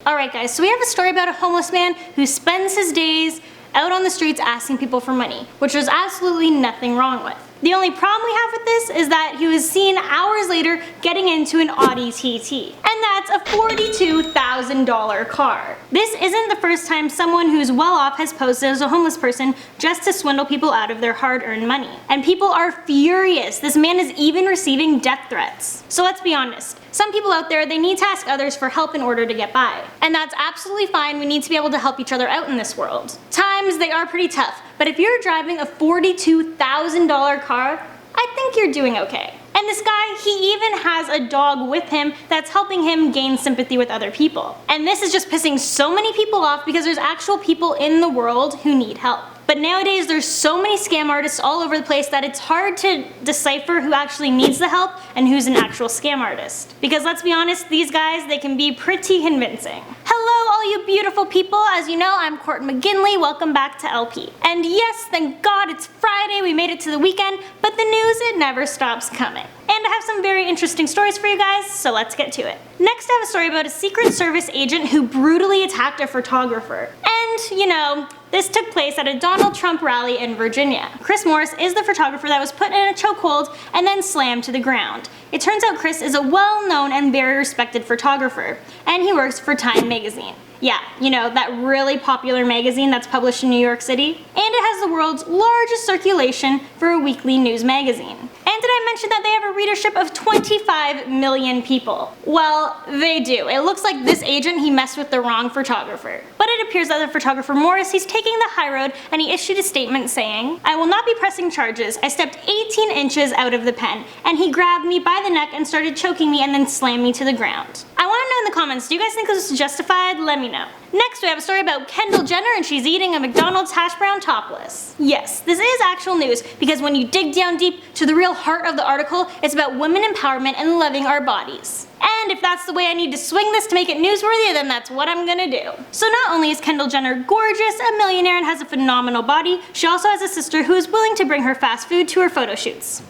Alright guys, so we have a story about a homeless man who spends his days out on the streets asking people for money, which there's absolutely nothing wrong with. The only problem we have with this is that he was seen hours later getting into an Audi TT. And that's a $42,000 car. This isn't the first time someone who's well off has posed as a homeless person just to swindle people out of their hard-earned money. And people are furious. This man is even receiving death threats. So let's be honest. Some people out there, they need to ask others for help in order to get by. And that's absolutely fine. We need to be able to help each other out in this world. Times, they are pretty tough. But if you're driving a $42,000 car, I think you're doing okay. And this guy, he even has a dog with him that's helping him gain sympathy with other people. And this is just pissing so many people off because there's actual people in the world who need help. But nowadays there's so many scam artists all over the place that it's hard to decipher who actually needs the help and who's an actual scam artist. Because let's be honest, these guys, they can be pretty convincing. Hello all you beautiful people, as you know, I'm Court McGinley, welcome back to LP. And yes, thank God it's Friday, we made it to the weekend, but the news, it never stops coming. And I have some very interesting stories for you guys, so let's get to it. Next I have a story about a Secret Service agent who brutally attacked a photographer. And, you know, this took place at a Donald Trump rally in Virginia. Chris Morris is the photographer that was put in a chokehold and then slammed to the ground. It turns out Chris is a well-known and very respected photographer, and he works for Time magazine. Yeah, you know, that really popular magazine that's published in New York City. And it has the world's largest circulation for a weekly news magazine. And did I mention that they have a readership of 25 million people? Well, they do. It looks like this agent, he messed with the wrong photographer. But it appears that the photographer Morris, he's taking the high road, and he issued a statement saying, "I will not be pressing charges. I stepped 18 inches out of the pen, and he grabbed me by the neck and started choking me and then slammed me to the ground." I want to know in the comments, do you guys think this is justified? Let me know. Next we have a story about Kendall Jenner, and she's eating a McDonald's hash brown topless. Yes, this is actual news because when you dig down deep to the real heart of the article, it's about women empowerment and loving our bodies. And if that's the way I need to swing this to make it newsworthy, then that's what I'm gonna do. So not only is Kendall Jenner gorgeous, a millionaire, and has a phenomenal body, she also has a sister who is willing to bring her fast food to her photo shoots.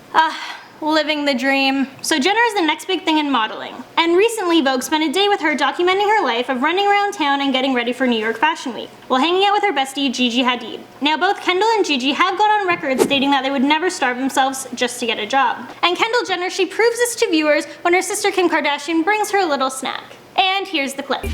Living the dream. So Jenner is the next big thing in modeling. And recently Vogue spent a day with her documenting her life of running around town and getting ready for New York Fashion Week, while hanging out with her bestie Gigi Hadid. Now both Kendall and Gigi have gone on record stating that they would never starve themselves just to get a job. And Kendall Jenner, she proves this to viewers when her sister Kim Kardashian brings her a little snack. And here's the clip. You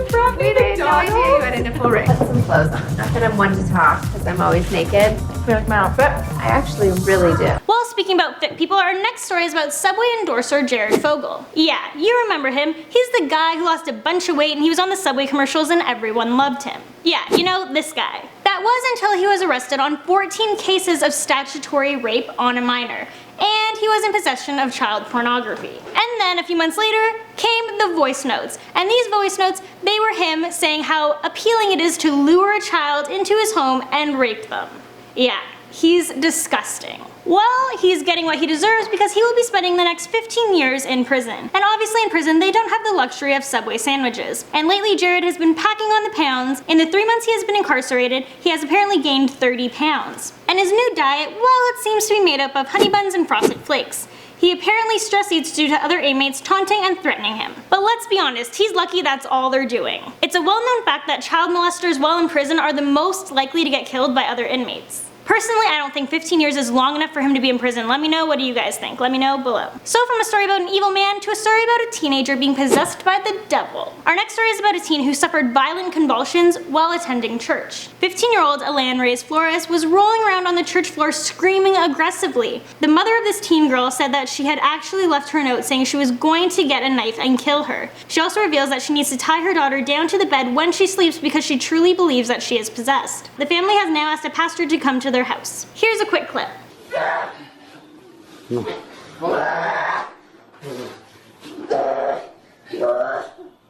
brought me the dog. You had a nipple ring. Put some clothes on. Not that I'm one to talk, because I'm always naked. I feel like my outfit. I actually really do. Well, speaking about fit people, our next story is about Subway endorser Jared Fogle. Yeah, you remember him. He's the guy who lost a bunch of weight and he was on the Subway commercials and everyone loved him. Yeah, you know, this guy. That was until he was arrested on 14 cases of statutory rape on a minor. And he was in possession of child pornography. And then a few months later came the voice notes. And these voice notes, they were him saying how appealing it is to lure a child into his home and rape them. Yeah, he's disgusting. Well, he's getting what he deserves because he will be spending the next 15 years in prison. And obviously in prison, they don't have the luxury of Subway sandwiches. And lately, Jared has been packing on the pounds. In the 3 months he has been incarcerated, he has apparently gained 30 pounds. And his new diet, well, it seems to be made up of honey buns and frosted flakes. He apparently stress eats due to other inmates taunting and threatening him. But let's be honest, he's lucky that's all they're doing. It's a well-known fact that child molesters while in prison are the most likely to get killed by other inmates. Personally, I don't think 15 years is long enough for him to be in prison. Let me know, what do you guys think? Let me know below. So from a story about an evil man to a story about a teenager being possessed by the devil. Our next story is about a teen who suffered violent convulsions while attending church. 15-year-old Elaine Reyes Flores was rolling around on the church floor screaming aggressively. The mother of this teen girl said that she had actually left her a note saying she was going to get a knife and kill her. She also reveals that she needs to tie her daughter down to the bed when she sleeps because she truly believes that she is possessed. The family has now asked a pastor to come to their house. Here's a quick clip.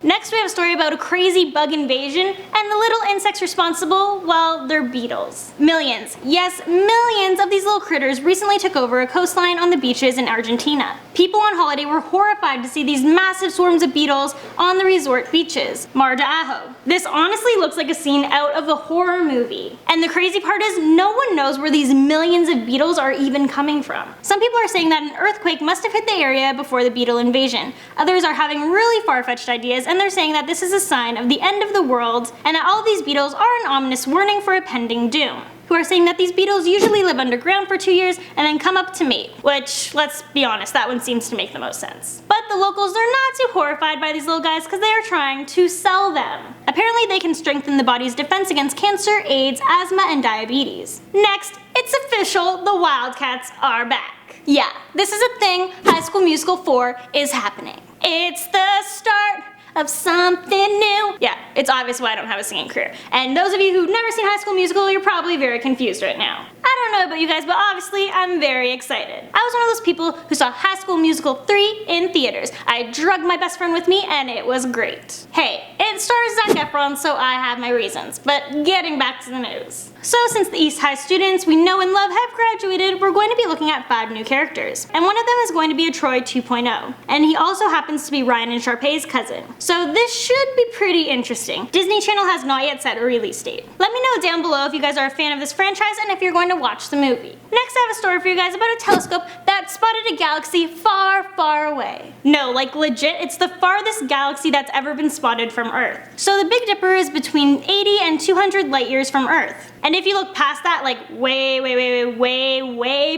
Next we have a story about a crazy bug invasion, and the little insects responsible, well, they're beetles. Millions, yes, millions of these little critters recently took over a coastline on the beaches in Argentina. People on holiday were horrified to see these massive swarms of beetles on the resort beaches. Mar de Ajo. This honestly looks like a scene out of a horror movie. And the crazy part is no one knows where these millions of beetles are even coming from. Some people are saying that an earthquake must have hit the area before the beetle invasion. Others are having really far-fetched ideas, and they're saying that this is a sign of the end of the world and that all of these beetles are an ominous warning for a pending doom. Who are saying that these beetles usually live underground for 2 years and then come up to mate, which, let's be honest, that one seems to make the most sense. But the locals are not too horrified by these little guys because they are trying to sell them. Apparently they can strengthen the body's defense against cancer, AIDS, asthma, and diabetes. Next, it's official, the Wildcats are back. Yeah, this is a thing, High School Musical 4 is happening. It's the start of something new. Yeah, it's obvious why I don't have a singing career. And those of you who've never seen High School Musical, you're probably very confused right now. I don't know about you guys, but obviously I'm very excited. I was one of those people who saw High School Musical 3 in theaters. I drugged my best friend with me and it was great. Hey, it stars Zac Efron, so I have my reasons. But getting back to the news. So since the East High students we know and love have graduated, we're going to be looking at 5 new characters. And one of them is going to be a Troy 2.0. And he also happens to be Ryan and Sharpay's cousin. So this should be pretty interesting. Disney Channel has not yet set a release date. Let me know down below if you guys are a fan of this franchise and if you're going to watch the movie. Next I have a story for you guys about a telescope that spotted a galaxy far, far away. No, like legit, it's the farthest galaxy that's ever been spotted from Earth. So the Big Dipper is between 80 and 200 light years from Earth. And if you look past that, like way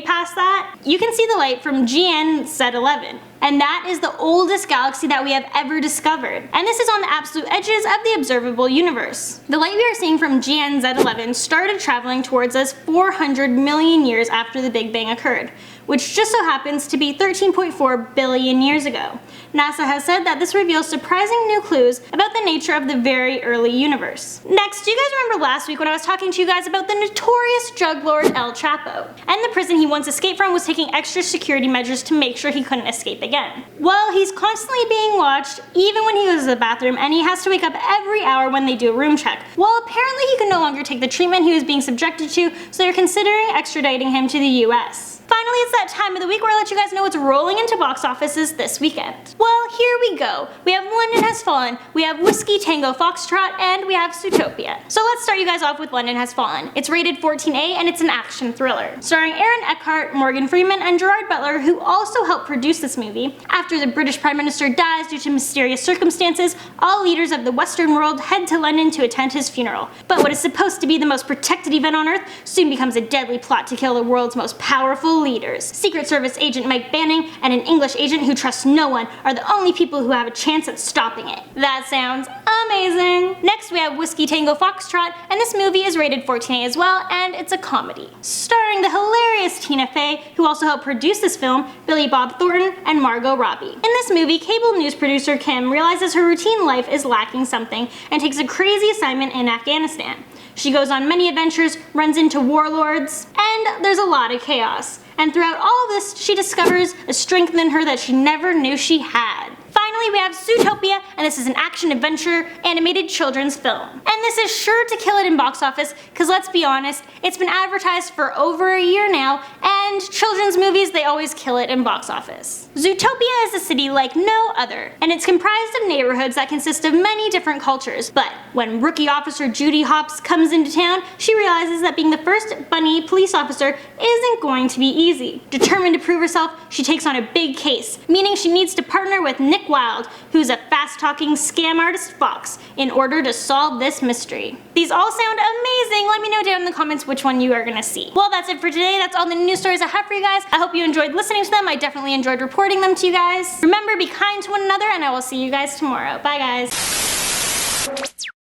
past that, you can see the light from GN-Z11. And that is the oldest galaxy that we have ever discovered. And this is on the absolute edges of the observable universe. The light we are seeing from GN-Z11 started traveling towards us 400 million years after the Big Bang occurred, which just so happens to be 13.4 billion years ago. NASA has said that this reveals surprising new clues about the nature of the very early universe. Next, do you guys remember last week when I was talking to you guys about the notorious drug lord El Chapo? And the prison he once escaped from was taking extra security measures to make sure he couldn't escape again. Well, he's constantly being watched even when he goes to the bathroom, and he has to wake up every hour when they do a room check. Well, apparently he can no longer take the treatment he was being subjected to, so they're considering extraditing him to the US. Finally, it's that time of the week where I let you guys know what's rolling into box offices this weekend. Well, here we go. We have London Has Fallen, we have Whiskey Tango Foxtrot, and we have Zootopia. So let's start you guys off with London Has Fallen. It's rated 14A and it's an action thriller. Starring Aaron Eckhart, Morgan Freeman, and Gerard Butler, who also helped produce this movie. After the British Prime Minister dies due to mysterious circumstances, all leaders of the Western world head to London to attend his funeral. But what is supposed to be the most protected event on Earth soon becomes a deadly plot to kill the world's most powerful leaders. Secret Service agent Mike Banning and an English agent who trusts no one are the only people who have a chance at stopping it. That sounds amazing! Next we have Whiskey Tango Foxtrot, and this movie is rated 14A as well, and it's a comedy. Starring the hilarious Tina Fey, who also helped produce this film, Billy Bob Thornton, and Margot Robbie. In this movie, cable news producer Kim realizes her routine life is lacking something and takes a crazy assignment in Afghanistan. She goes on many adventures, runs into warlords, and there's a lot of chaos. And throughout all of this, she discovers a strength in her that she never knew she had. Finally, we have Zootopia, and this is an action-adventure animated children's film. And this is sure to kill it in box office, because let's be honest, it's been advertised for over a year now, and children's movies, they always kill it in box office. Zootopia is a city like no other, and it's comprised of neighborhoods that consist of many different cultures. But when rookie officer Judy Hopps comes into town, she realizes that being the first bunny police officer isn't going to be easy. Determined to prove herself, she takes on a big case, meaning she needs to partner with Nick Wilde, who's a fast-talking scam artist fox, in order to solve this mystery. These all sound amazing. Let me know down in the comments which one you are gonna see. Well, that's it for today. That's all the news stories I have for you guys. I hope you enjoyed listening to them. I definitely enjoyed reporting them to you guys. Remember, be kind to one another, and I will see you guys tomorrow. Bye, guys.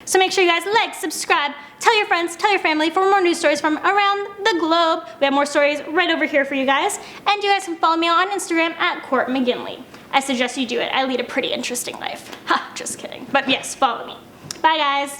So make sure you guys like, subscribe, tell your friends, tell your family for more news stories from around the globe. We have more stories right over here for you guys. And you guys can follow me on Instagram at Court McGinley. I suggest you do it. I lead a pretty interesting life. Ha, just kidding. But yes, follow me. Bye, guys.